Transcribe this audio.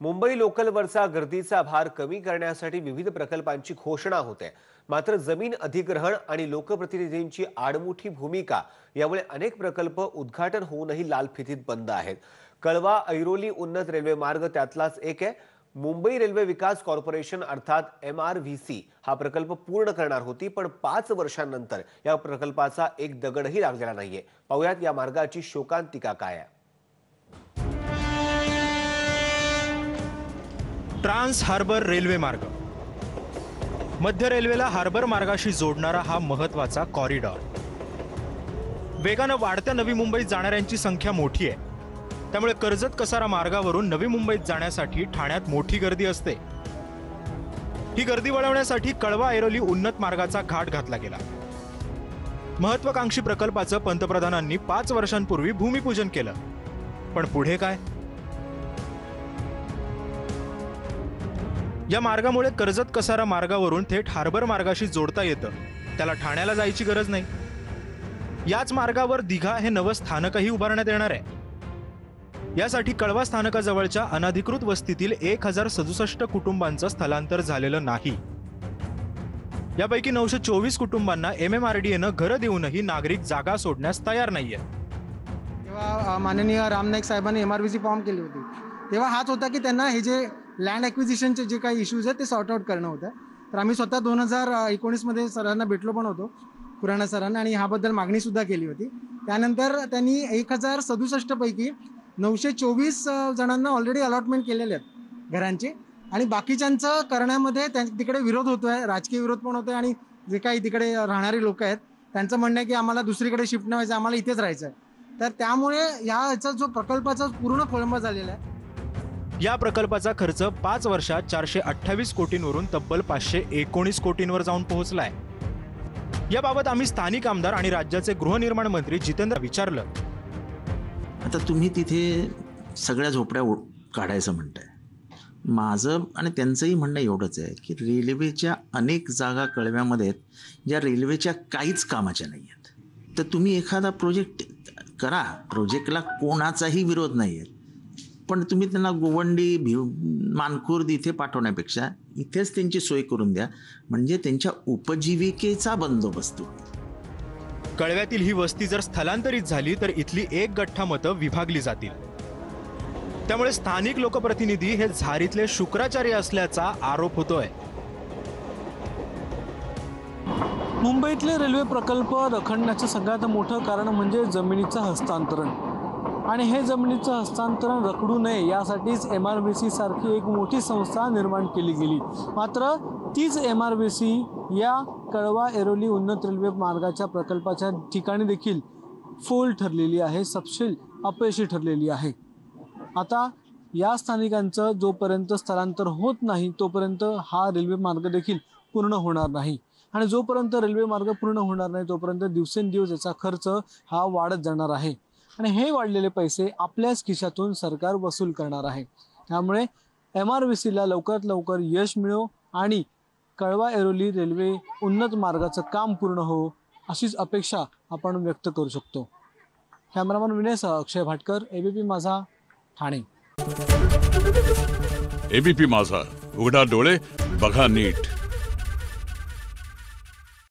मुंबई लोकलवरचा गर्दीचा भार कमी करण्यासाठी विविध प्रकल्पांची घोषणा होते। मात्र जमीन अधिग्रहण आणि लोकप्रतिनिधींची आडमुठी भूमिका यामुळे अनेक प्रकल्प उद्घाटन होऊनही लाल फितीत बंद आहेत। कळवा ऐरोली उन्नत रेल्वे मार्ग त्यातलाच एक आहे। मुंबई रेल्वे विकास कॉर्पोरेशन अर्थात MRVC हा प्रकल्प पूर्ण करणार होती, पण 5 वर्षांनंतर या प्रकल्पाचा एक दगडही लागलेला नाहीये। पाहुयात या मार्गाची शोकांतिका काय आहे। ट्रान्स हार्बर रेल्वे मार्ग मध्य रेल्वेला हार्बर मार्गाशी जोडणारा हा महत्त्वाचा कॉरिडॉर। वेगाने वाढत्या नवी मुंबईत जाणाऱ्यांची संख्या मोठी आहे, त्यामुळे कर्जत कसारा मार्गावरून नवी मुंबईत जाण्यासाठी ठाण्यात मोठी गर्दी असते। ही गर्दी वळवण्यासाठी कळवा ऐरोली उन्नत मार्गाचा घाट घातला गेला। महत्त्वाकांक्षी प्रकल्पाचं पंतप्रधानांनी 5 वर्षांपूर्वी भूमिपूजन केलं, पण पुढे काय? या मार्गामुळे कर्जत कसारा मार्गावरून थेट हार्बर मार्गाशी जोडता येतं, त्याला ठाण्याला जायची गरज नाही। याच मार्गावर दिघा हे नवं स्थानकही उभारण्यात येणार आहे। यासाठी कळवा स्थानकाजवळच्या अनधिकृत वस्तीतील 1067 कुटुंबांचं स्थलांतर झालेलं नाही। यापैकी 924 कुटुंबांना MMRDAनं घरं देऊनही नागरिक जागा सोडण्यास तयार नाहीये। तेव्हा माननीय राम नाईक साहेबांनी MRVC फॉर्म केली होती, तेव्हा हाच होता की त्यांना हे जे लँड ॲक्विजिशनचे जे काही इश्यूज आहेत ते सॉर्ट आउट करणं होतं। तर आम्ही स्वतः 2019 मध्ये सरांना भेटलो पण होतो, खुराना सरांना, आणि ह्याबद्दल मागणीसुद्धा केली होती। त्यानंतर त्यांनी 1067 पैकी 924 जणांना ऑलरेडी अलॉटमेंट केलेले आहेत घरांचे, आणि बाकीच्यांचं करण्यामध्ये तिकडे विरोध होतोय, राजकीय विरोध पण होतोय, आणि जे काही तिकडे राहणारी लोक आहेत त्यांचं म्हणणं आहे की आम्हाला दुसरीकडे शिफ्ट नाही व्हायचं, आम्हाला इथेच राहायचं आहे। तर त्यामुळे याचा जो प्रकल्पाचा पूर्ण खोळंबा झालेला आहे। या प्रकल्पाचा खर्च 5 वर्षात 428 कोटींवरून तब्बल 519 कोटींवर जाऊन पोहोचलाय। याबाबत आम्ही स्थानिक आमदार आणि राज्याचे गृहनिर्माण मंत्री जितेंद्र विचारलं। आता तुम्ही तिथे सगळ्या झोपड्या काढायचं म्हणताय, माझं आणि त्यांचंही म्हणणं एवढंच आहे की रेल्वेच्या अनेक जागा कळव्यामध्ये ज्या रेल्वेच्या काहीच कामाच्या नाही आहेत। तर तुम्ही एखादा प्रोजेक्ट करा, प्रोजेक्टला कोणाचाही विरोध नाही आहे, पण तुम्ही त्यांना गोवंडी मानखुर्द इथे पाठवण्यापेक्षा इथेच त्यांची सोय करून द्या, म्हणजे त्यांच्या उपजीविकेचा बंदोबस्त होईल। कळव्यातील ही वस्ती जर स्थलांतरित झाली तर इथली एक गठ्ठा मतं विभागली जातील। त्यामुळे स्थानिक लोकप्रतिनिधी हे झारीतले शुक्राचार्य असल्याचा आरोप होतोय। मुंबईतले रेल्वे प्रकल्प रखडण्याचं सगळ्यात मोठं कारण म्हणजे जमिनीचं हस्तांतरण, आणि हे जमिनीचं हस्तांतरण रखडू नये यासाठीच MRVC सारखी एक मोठी संस्था निर्माण केली गेली। मात्र तीच MRVC या कळवा ऐरोली उन्नत रेल्वे मार्गाच्या प्रकल्पाच्या ठिकाणी देखील फोल ठरलेली आहे, सपशेल अपयशी ठरलेली आहे। आता या स्थानिकांचं जोपर्यंत स्थलांतर होत नाही तोपर्यंत हा रेल्वे मार्ग देखील पूर्ण होणार नाही, आणि जोपर्यंत रेल्वे मार्ग पूर्ण होणार नाही तोपर्यंत दिवसेंदिवस याचा खर्च हा वाढत जाणार आहे, आणि हे वाढलेले पैसे आपल्याच खिशातून सरकार वसूल करणार आहे। त्यामुळे MRVCला लवकरात लवकर यश मिळो आणि कळवा ऐरोली रेल्वे उन्नत मार्गाचं काम पूर्ण हो, अशीच अपेक्षा आपण व्यक्त करू शकतो। कॅमेरामन विनयसह अक्षय भाटकर, ABP माझा, ठाणे। ABP माझा, उघडा डोळे बघा नीट।